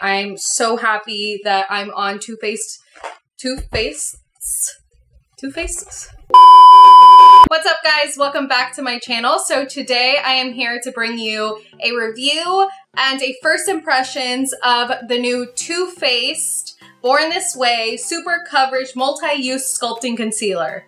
I'm so happy that I'm on Toofaced. What's up, guys? Welcome back to my channel. So today I am here to bring you a review and a first impressions of the new Toofaced Born This Way Super Coverage Multi-Use Sculpting Concealer.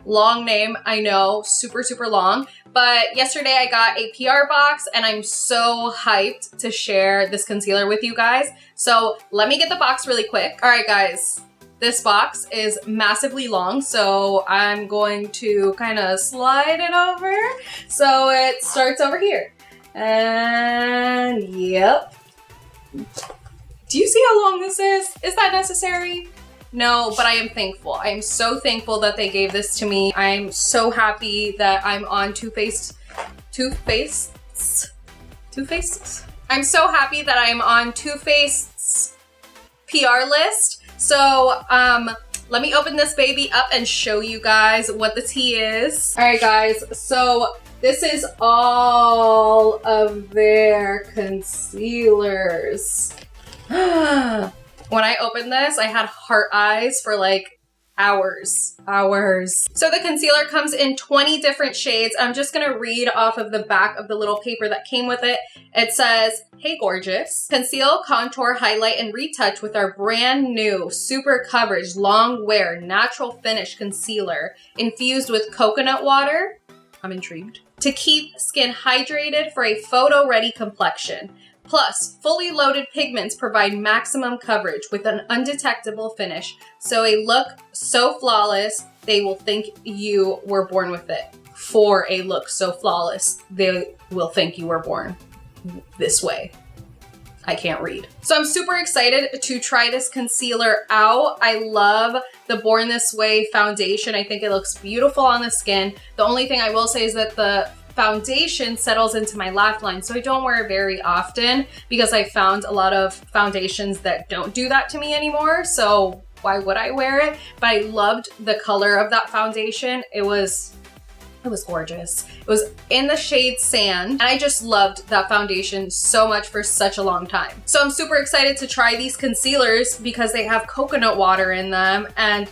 Long name, I know, super long, but yesterday I got a PR box and I'm so hyped to share this concealer with you guys. So let me get the box really quick. All right, guys, this box is massively long, so I'm going to kind of slide it over. So it starts over here, and yep. Do you see how long this is? Is that necessary? No, but I am thankful. I am so thankful that they gave this to me. I'm so happy that I'm on Toofaced. I'm so happy that I'm on Toofaced's PR list. So let me open this baby up and show you guys what the tea is. All right, guys, so this is all of their concealers. When I opened this, I had heart eyes for like hours. So the concealer comes in 20 different shades. I'm just gonna read off of the back of the little paper that came with it. It says, "Hey gorgeous, conceal, contour, highlight, and retouch with our brand new super coverage long wear natural finish concealer infused with coconut water." I'm intrigued. "To keep skin hydrated for a photo ready complexion. Plus, fully loaded pigments provide maximum coverage with an undetectable finish, so a look so flawless, they will think you were born with it. For a look so flawless, they will think you were born this way." I can't read. So I'm super excited to try this concealer out. I love the Born This Way foundation. I think it looks beautiful on the skin. The only thing I will say is that the foundation settles into my laugh line, so I don't wear it very often because I found a lot of foundations that don't do that to me anymore, so why would I wear it? But I loved the color of that foundation. It was gorgeous. It was in the shade Sand, and I just loved that foundation so much for such a long time. So I'm super excited to try these concealers because they have coconut water in them, and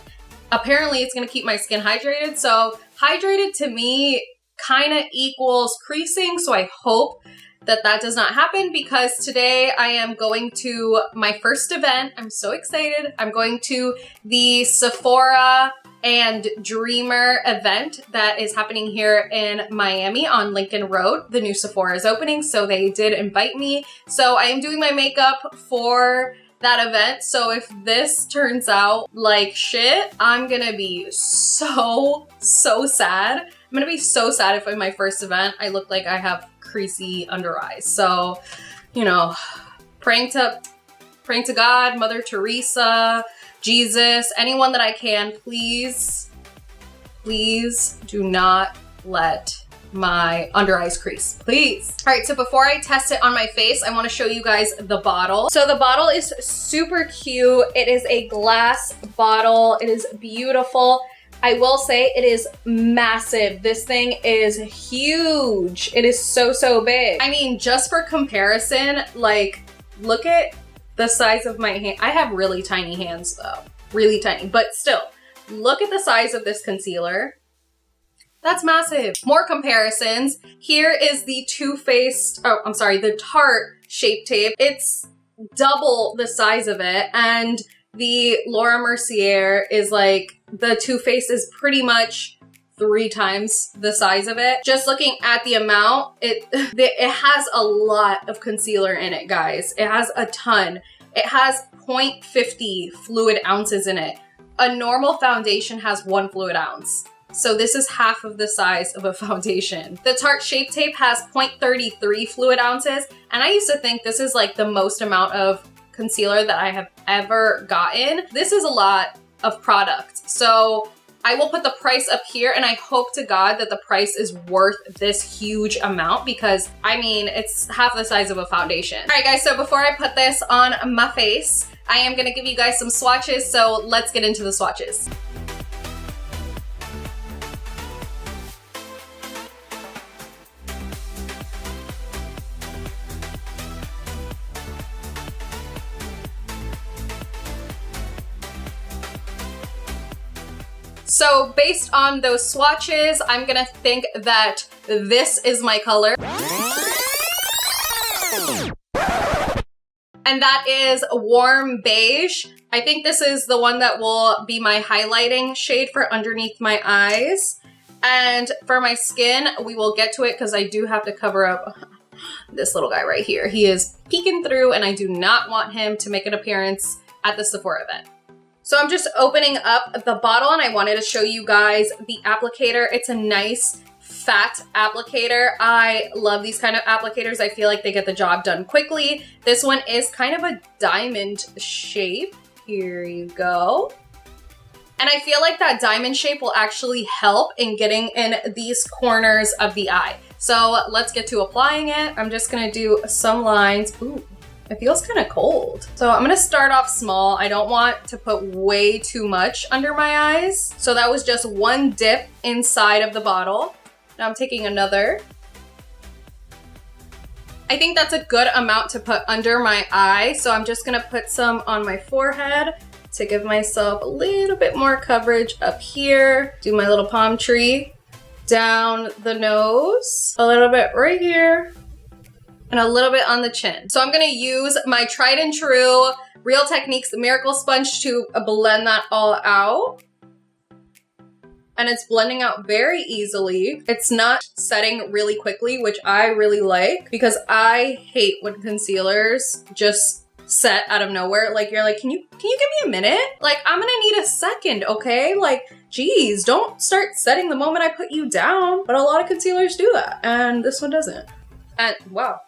apparently it's gonna keep my skin hydrated. So hydrated to me kind of equals creasing, so I hope that that does not happen because today I am going to my first event. I'm so excited. I'm going to the Sephora and Dreamer event that is happening here in Miami on Lincoln Road. The new Sephora is opening, so they did invite me. So I am doing my makeup for that event. So if this turns out like shit, I'm gonna be so sad. I'm gonna be so sad if in my first event I look like I have creasy under eyes. So, you know, praying to God, Mother Teresa, Jesus, anyone that I can, please do not let my under eyes crease, please. All right, so before I test it on my face, I want to show you guys the bottle. So the bottle is super cute. It is a glass bottle. It is beautiful. I will say it is massive. This thing is huge. It is so big. I mean, just for comparison, like, look at the size of my hand. I have really tiny hands though, really tiny, but still, look at the size of this concealer. That's massive. More comparisons. Here is the Toofaced, the Tarte Shape Tape. It's double the size of it, and the Laura Mercier is like, the Toofaced is pretty much 3 times the size of it. Just looking at the amount, it has a lot of concealer in it, guys. It has a ton. It has 0.50 fluid ounces in it. A normal foundation has 1 fluid ounce. So this is half of the size of a foundation. The Tarte Shape Tape has 0.33 fluid ounces, and I used to think this is like the most amount of concealer that I have ever gotten. This is a lot of product. So I will put the price up here, and I hope to God that the price is worth this huge amount because, I mean, it's half the size of a foundation. All right, guys, so before I put this on my face, I am gonna give you guys some swatches, so let's get into the swatches. So based on those swatches, I'm gonna think that this is my color. And that is Warm Beige. I think this is the one that will be my highlighting shade for underneath my eyes. And for my skin, we will get to it because I do have to cover up this little guy right here. He is peeking through and I do not want him to make an appearance at the Sephora event. So I'm just opening up the bottle and I wanted to show you guys the applicator. It's a nice fat applicator. I love these kind of applicators. I feel like they get the job done quickly. This one is kind of a diamond shape. Here you go. And I feel like that diamond shape will actually help in getting in these corners of the eye. So let's get to applying it. I'm just gonna do some lines. Ooh, it feels kind of cold. So I'm gonna start off small. I don't want to put way too much under my eyes. So that was just one dip inside of the bottle. Now I'm taking another. I think that's a good amount to put under my eye. So I'm just gonna put some on my forehead to give myself a little bit more coverage up here. Do my little palm tree down the nose, a little bit right here, and a little bit on the chin. So I'm gonna use my tried and true Real Techniques Miracle Sponge to blend that all out. And it's blending out very easily. It's not setting really quickly, which I really like because I hate when concealers just set out of nowhere. Like you're like, can you give me a minute? Like I'm gonna need a second, okay? Like, geez, don't start setting the moment I put you down. But a lot of concealers do that, and this one doesn't. And wow.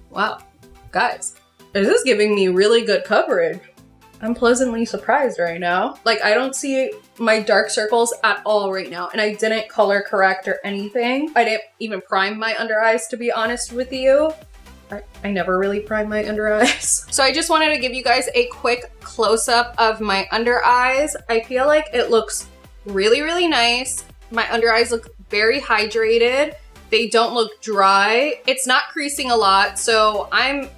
Wow, guys, this is giving me really good coverage. I'm pleasantly surprised right now. Like I don't see my dark circles at all right now, and I didn't color correct or anything. I didn't even prime my under eyes, to be honest with you. I never really prime my under eyes. So I just wanted to give you guys a quick close-up of my under eyes. I feel like it looks really, really nice. My under eyes look very hydrated. They don't look dry. It's not creasing a lot, so I'm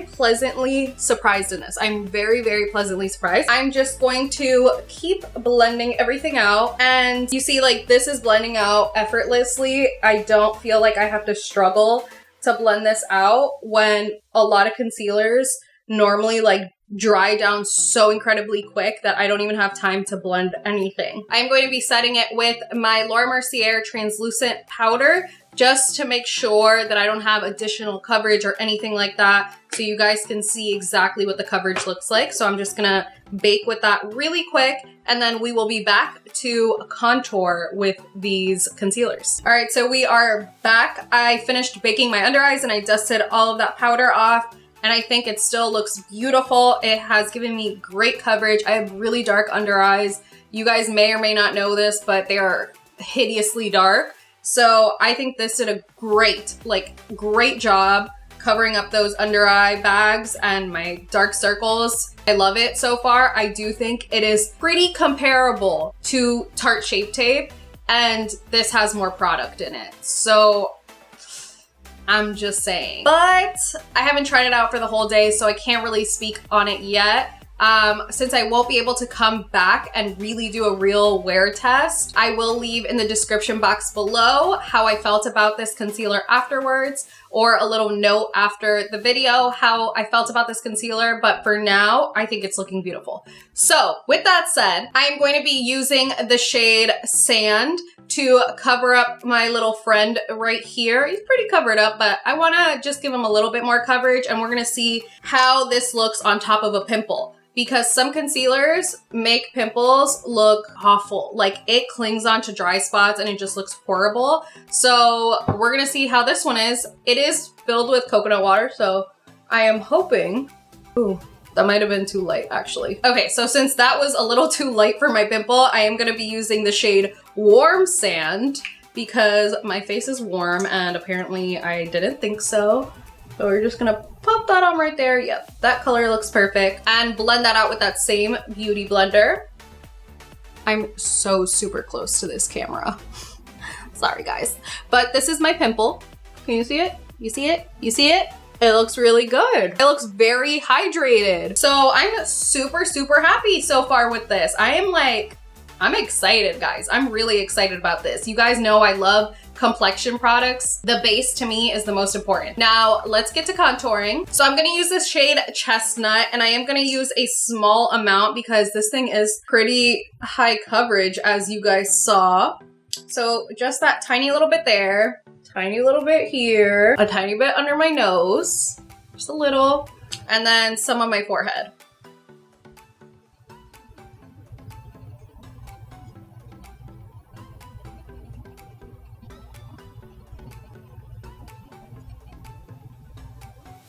pleasantly surprised in this. I'm very, very pleasantly surprised. I'm just going to keep blending everything out. And you see, like, this is blending out effortlessly. I don't feel like I have to struggle to blend this out when a lot of concealers normally like dry down so incredibly quick that I don't even have time to blend anything. I'm going to be setting it with my Laura Mercier translucent powder just to make sure that I don't have additional coverage or anything like that, so you guys can see exactly what the coverage looks like. So I'm just gonna bake with that really quick, and then we will be back to contour with these concealers. All right, so we are back. I finished baking my under eyes and I dusted all of that powder off, and I think it still looks beautiful. It has given me great coverage. I have really dark under eyes. You guys may or may not know this, but they are hideously dark. So I think this did a great job covering up those under eye bags and my dark circles. I love it so far. I do think it is pretty comparable to Tarte Shape Tape, and this has more product in it. So I'm just saying. But I haven't tried it out for the whole day, so I can't really speak on it yet. Since I won't be able to come back and really do a real wear test, I will leave in the description box below how I felt about this concealer afterwards, or a little note after the video how I felt about this concealer. But for now, I think it's looking beautiful. So with that said, I am going to be using the shade Sand to cover up my little friend right here. He's pretty covered up, but I want to just give him a little bit more coverage, and we're going to see how this looks on top of a pimple. Because some concealers make pimples look awful. Like it clings onto dry spots and it just looks horrible. So we're gonna see how this one is. It is filled with coconut water, so I am hoping, ooh, that might have been too light actually. Okay, so since that was a little too light for my pimple, I am gonna be using the shade Warm Sand because my face is warm and apparently I didn't think so. So we're just gonna pop that on right there. Yep, that color looks perfect. And blend that out with that same beauty blender. I'm so super close to this camera. Sorry guys. But this is my pimple. Can you see it? You see it? You see it? It looks really good. It looks very hydrated. So I'm super, super happy so far with this. I'm excited, guys. I'm really excited about this. You guys know I love complexion products. The base to me is the most important. Now let's get to contouring. So I'm gonna use this shade Chestnut, and I am gonna use a small amount because this thing is pretty high coverage, as you guys saw. So just that tiny little bit there, tiny little bit here, a tiny bit under my nose, just a little, and then some on my forehead.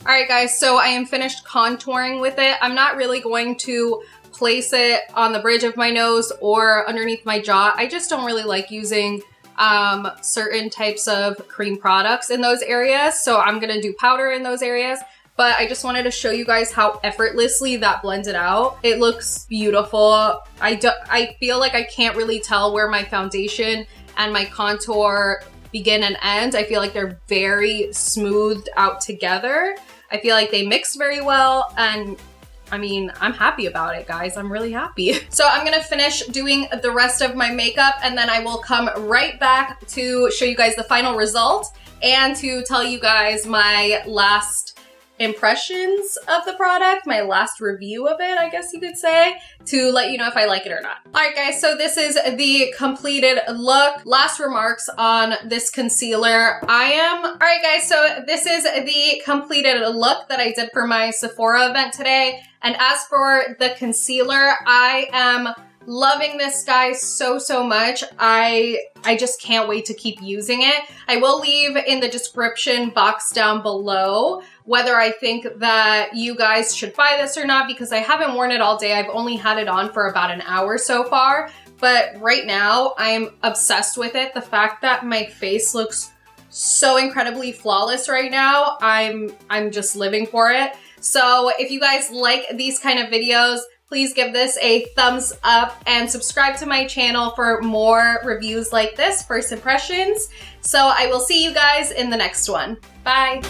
All right, guys, so I am finished contouring with it. I'm not really going to place it on the bridge of my nose or underneath my jaw. I just don't really like using certain types of cream products in those areas. So I'm gonna do powder in those areas. But I just wanted to show you guys how effortlessly that blends it out. It looks beautiful. I feel like I can't really tell where my foundation and my contour begin and end. I feel like they're very smoothed out together. I feel like they mix very well, and I mean, I'm happy about it, guys. I'm really happy. So I'm gonna finish doing the rest of my makeup, and then I will come right back to show you guys the final result and to tell you guys my last impressions of the product, my last review of it, I guess you could say, to let you know if I like it or not. All right, guys, so this is the completed look. Last remarks on this concealer. All right, guys, so this is the completed look that I did for my Sephora event today. And as for the concealer, I am loving this, guys, so much. I just can't wait to keep using it. I will leave in the description box down below whether I think that you guys should buy this or not, because I haven't worn it all day. I've only had it on for about an hour so far, but right now I'm obsessed with it. The fact that my face looks so incredibly flawless right now, I'm just living for it. So if you guys like these kind of videos, please give this a thumbs up and subscribe to my channel for more reviews like this, first impressions. So I will see you guys in the next one. Bye.